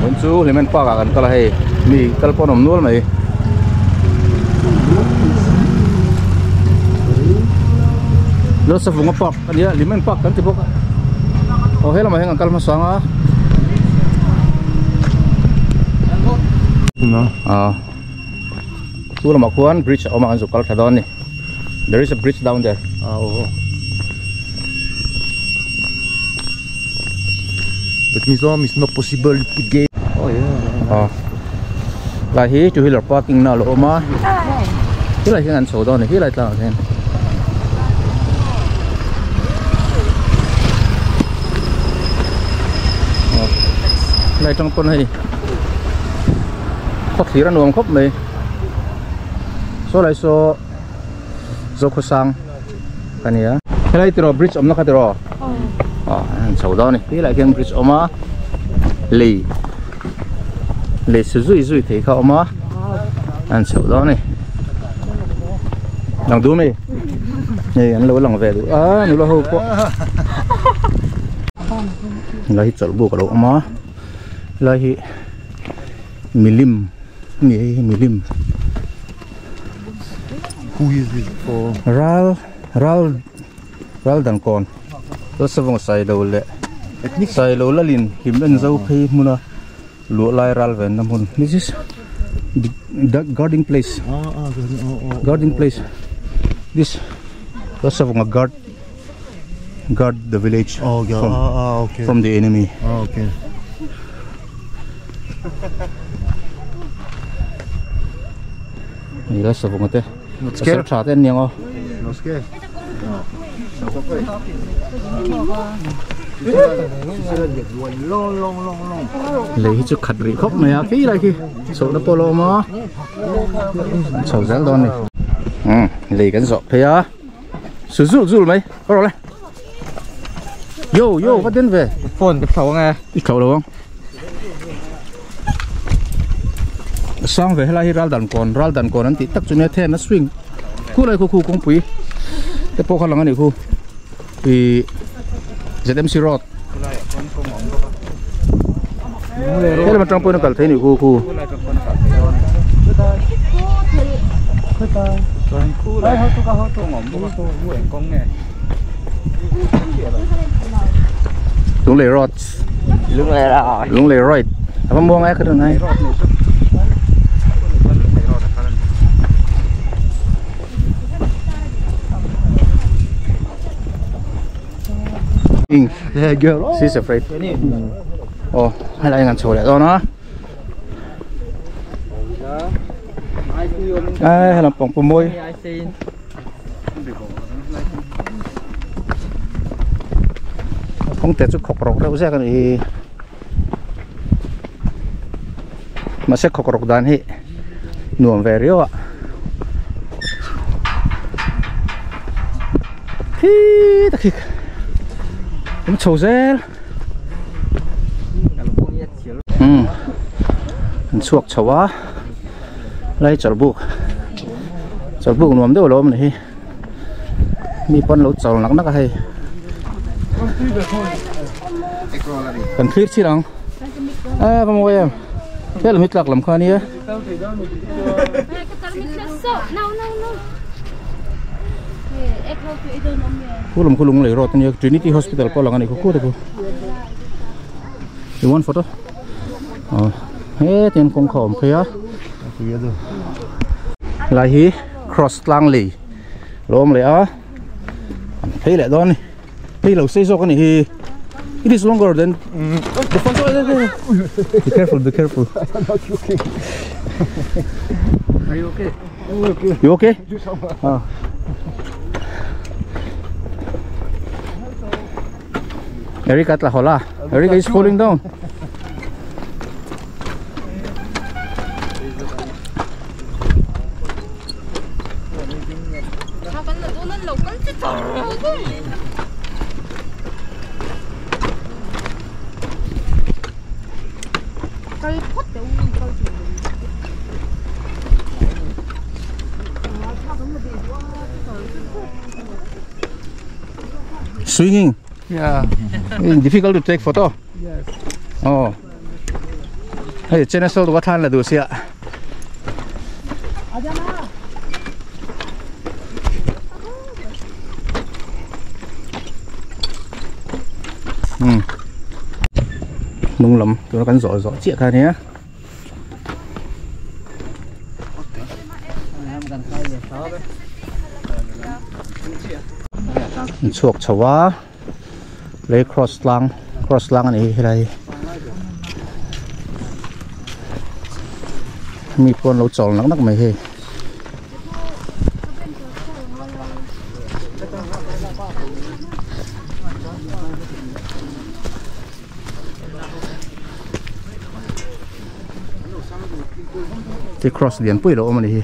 Muốn chú thì mình qua cả cái này mì cái con ẩm nuốt mày. Lo sa vùng apa? Kan dia limen pak kan tiba. Oh hela mah ngangkal mas sanga. No. Tu makuan bridge o makan sukal thadon ni. There is a bridge down there. Oh. But it's not possible to put gate. Oh yeah. Lại hi chú hi là parking nào lộ mà. Hi lại cái ngăn sổ đó này, hi lại tao xem. Lại trong con này. Khóc khí ra nuông khóc mày. Số lại số khó sang. Cái này á. Hi lại từ bridge ông nó cái từ rồi. Sổ đó này, hi lại cái bridge ông á. Lì. Lì sử dụng thì không mà ăn sầu đó này lòng đúng này này ăn lâu lòng về được nó là hộp quá lấy chở buộc cả độ mà lấy milim nghĩa milim ral đàn con tôi sẽ vòng xài đầu lệ xài đầu là liền hiểm lên dâu khi mua lúa lai ral về năm hồn. This is the guarding place. Guarding place. This also from a guard the village okay. From the enemy. Okay. Ini lah sebung itu. Scared? Sahaja ni yang Not scared. Lấy chút khát rỉ khóc này à, cái này kì, số nó polo mà, số rắn đòn này, lấy cái giỏ thế à, sử dụng mấy, có rồi này, yo, bắt đến về, Phone cái khẩu nghe, cái khẩu đâu không? Sang về hay là ral đàn còn anh tí tắc cho nên thế nó swing, khu này khu cũng quý, cái po khăn lăng này khu, vì ZMC road. Thế là mà trong nó thấy này khu lũng lệ road lũng lệ right apa mau ngay ke này Yeah, girl. She's afraid. Oh, hay là ngăn sổ lại đó nó. Hay là bỏng môi. Không thể chút khóc rọc đâu sẽ cái này. Mà sẽ khóc rọc đàn hết. Nuông về riêu ạ. Thì ta khi cũng trâu dê suộc chầu á lấy chầu buộc nuông đâu lắm này mi con lẩu chầu nặng nặng hay cần khít chứ đâu không mua em thế là mít lạc làm khoa ní á khu lùng lấy rồi tận Trinity Hospital có lần này có được không? You want photo? Hết tiền công khom kia. Lại hi cross Langley, lom lại á. Thấy lại đó này. Thấy lâu xây cái này hi. It is longer than the front. Be careful. I'm not joking. Are you okay? You okay? Erica là hola. Erica is falling down. Swinging. Yeah. Difficult to take photo. Yes. Oh. hey trên số có than là đủ xịa nung lắm tụi nó cắn rõ rõ chia cái nhé chuộc chảo quá lấy cross lang này đây mi con lâu chọn lắm nắc mày hề cái cross liền bụi độ mà này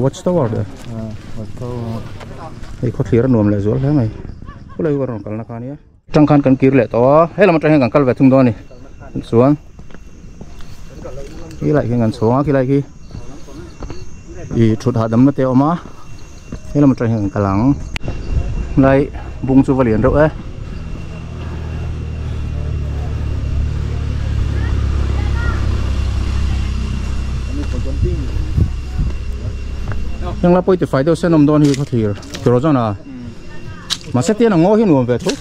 watchtower deh. Ikut lihat nuam le zual kan mai. Kulai warna kalna kan ya. Trangkan kan kiri le to. Hela matra hengan kal vetung do ni. Suang. Kilai hengan suang kilai ki. I chut hadam na te oma. Hela matra hengan kalang. Lai bung chu valian roยังรับไปติดไฟเดียวเส้นนมโดนที่เขาถือถือรถจ้านะมาเสียเตี้ยนงอหินรวมไปทุก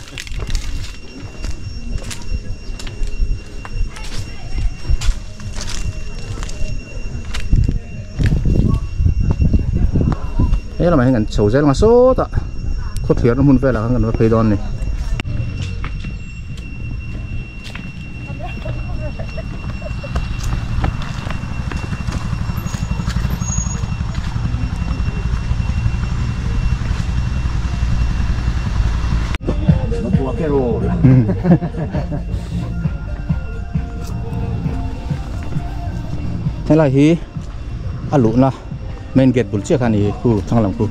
เราไม่เห็นกันโฉบเส้นมาโซ่ตะเขาถือน้ำมันไปแล้วกันมาเพย์ดอนนี่ thế là hi lũ là main gate bul chiếc này khu thằng lòng khu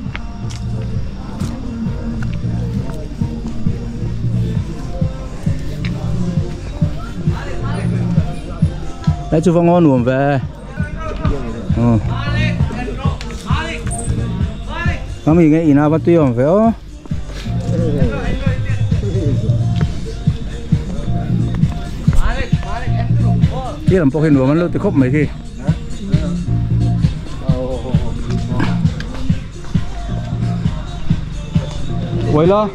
đấy chú phong ngon nuông về nó mình cái ina bắt tiêu phải không cái làm bao nhiêu mà lâu thì khóc mấy khi quay lo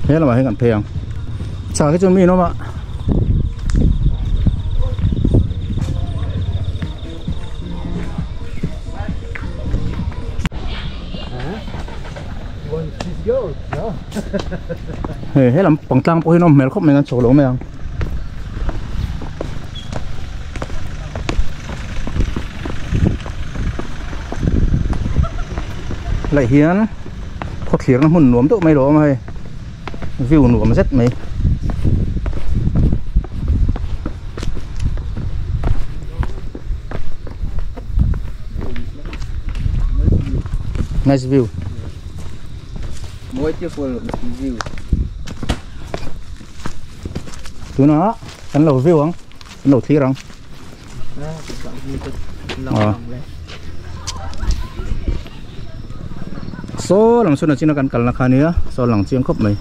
thế là mà hay ngẩn thèm chả cái chân mi nó mà hết làm bằng tăng bôi nó mèo khóc mình ăn sổ lỗ mèo lại hiến có thiệt nó muốn nuốm tụ mấy đó mà view nuốm rất mấy nice view beautiful view tụi nó cắn lầu view không cắn lầu thi không số làm số nào chỉ nó cắn cắn là khá nữa số lòng chiên khóc mày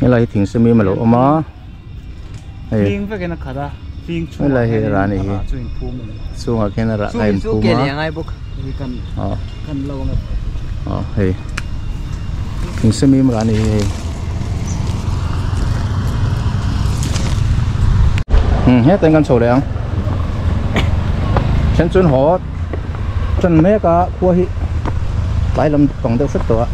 cái này thỉnh semi mà lỗ má phim phải cái nó khá đó cái này thì là này xuống ở cái nó là cái phù má thì thỉnh semi mà này hết tên con sổ đấy không chân chân họ chân mấy cả cua hi lại làm tổng tiêu xuấtตัว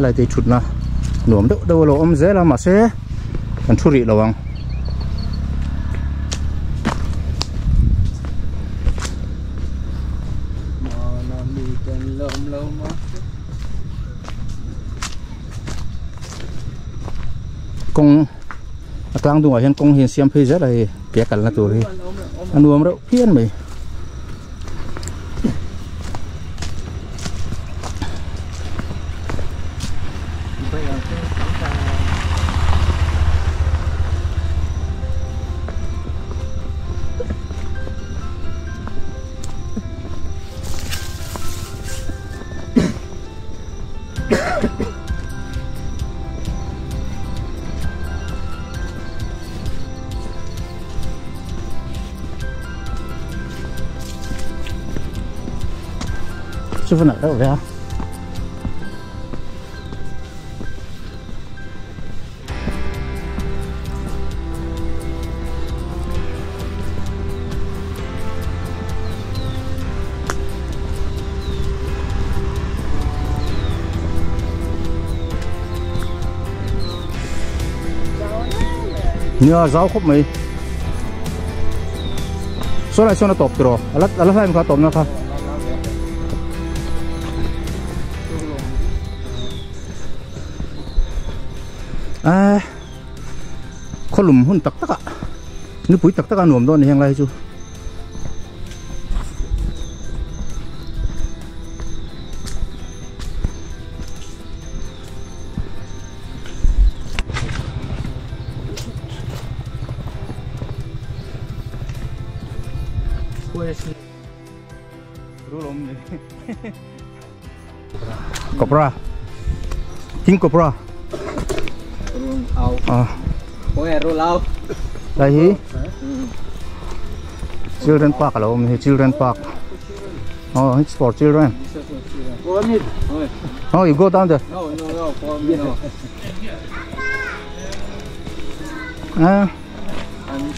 lại thì chút na nuông đâu đâu lo dễ là mà sẽ cần处理了王côngกลางตรงเห็นกงเห็นเสียมพี่จะอะไรเปียกันละตัวเลยอันรวมแล้วเพี้ยนไหมchút phân đâu vậy? Nhớ rau khúc mày. Số này số nó tộp rồi, lát lại mình có tộp nữa không? À, có lùm hun tắc tắc ạ, nếu bụi tắc tắc ăn nuông đó thì hàng lại chú. Cobra, king cobra. Đây hi children park là hôm nay children park. Oh, it's for children. Oh, you go down there. No, for me no. À,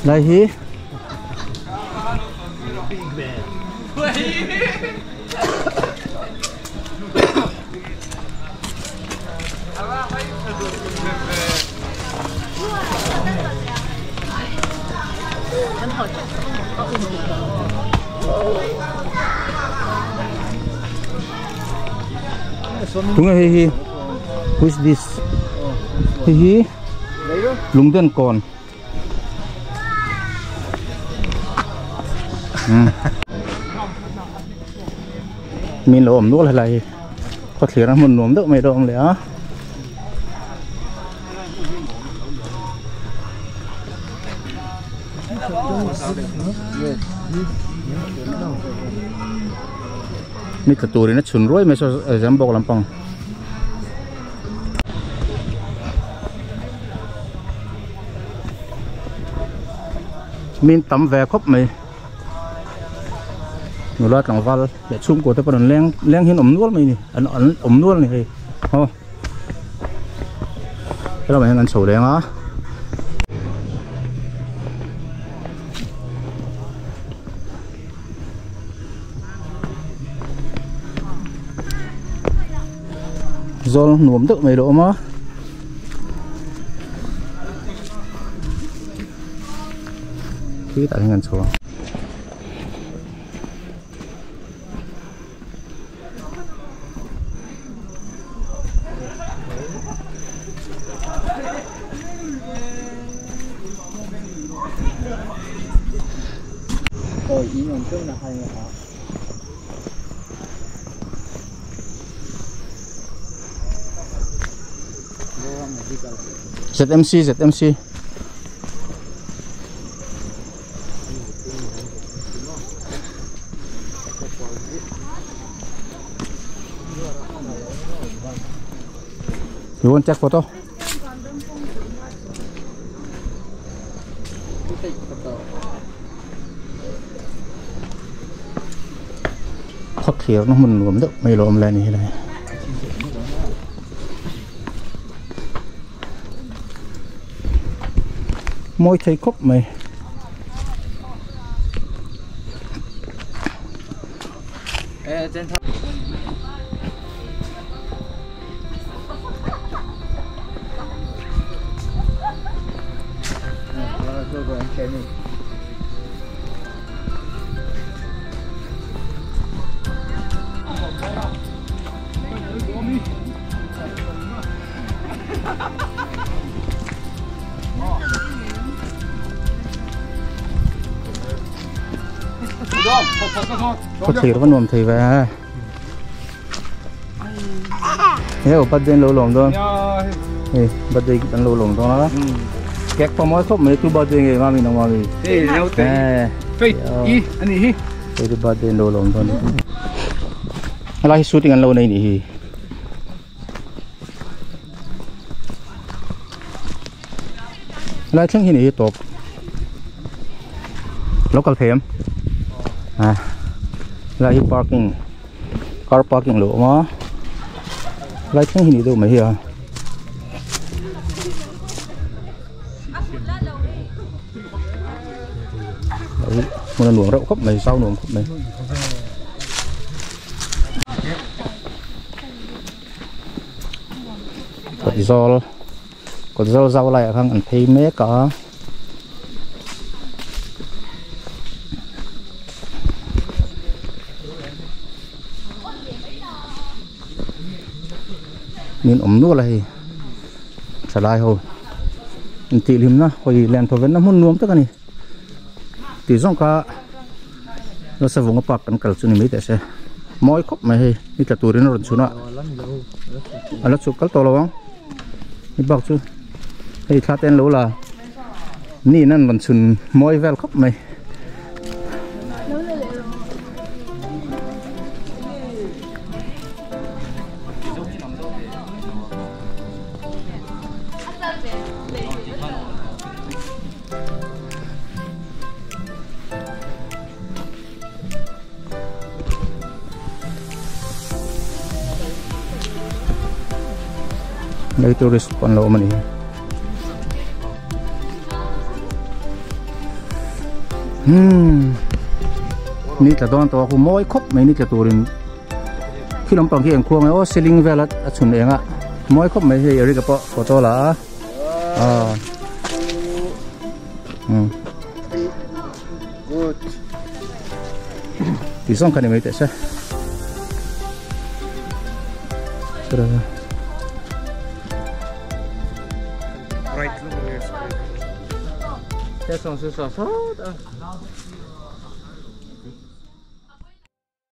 đây hi. Đúng rồi hi. Who is this? Hi. Lùng đơn còn. Mình là ổm nuốt lại có thể là một nuông đỡ mày đâu ông lẽ. Mấy cái túi nó chuẩn rồi mấy số dám bọc làm bằng. Mình tắm về khóc mày. Nó lót lòng vào để chung của tôi còn leng hiên ống nuốt mày nè, ống nuốt này. Ô. Cái đó mày ăn sầu đen á. Do nuông tự mày độ mà. Cái tại ngàn số. Ý nhận trước là hay là hả? ZMC. You want check photo? Thoát thiếu nó mình gồm được mấy lộm lên như thế này. Môi thấy cốc mày. Go go and Kenny. có thể nó nôm thì về nếu bắt đến lâu lồng thôi bắt đi ăn lâu lồng thôi đó các phong mới khóc mấy chú bắt đi người mà mình không mà mình Hey, i, anh đi. thì bắt đến lâu lồng thôi lại shooting ăn lâu này nhỉ lại chẳng hình gì top local thêm lại parking car parking lỗ mà lại chẳng hình gì đâu mấy à một lần luồng rậu khóc này sau luồng khóc này có dầu rau lại khang ăn thấy mấy cả mình ẩm nước này xả lại hồi mình tỉ liêm nó hồi lên thôi vẫn nó muốn nuông tất cả này tỉ xong cả nó sẽ vùng bạc ăn cẩn thận mấy tại sao mỗi khóc mày hay đi cả tuổi nó run xuống ạ à nó xuống cắt to lâu không đi bọc chứ hay khát tên lỗ là nỉ nó run xuống mỗi vel khóc mày đây tourist còn lộ mà điนี่แต่ตอนตัวกูม้อยครบไม่นี่แต่ตัวนึงที่ลำปางที่เอ็งควงไอ้โอ้ซิลิงเวลาชุนเองอะม้อยครบไม่ใช่อะไรกับปอตัวละGood. ที่สองคันนี้ไม่แต่ใช่Right, look at this. That's on so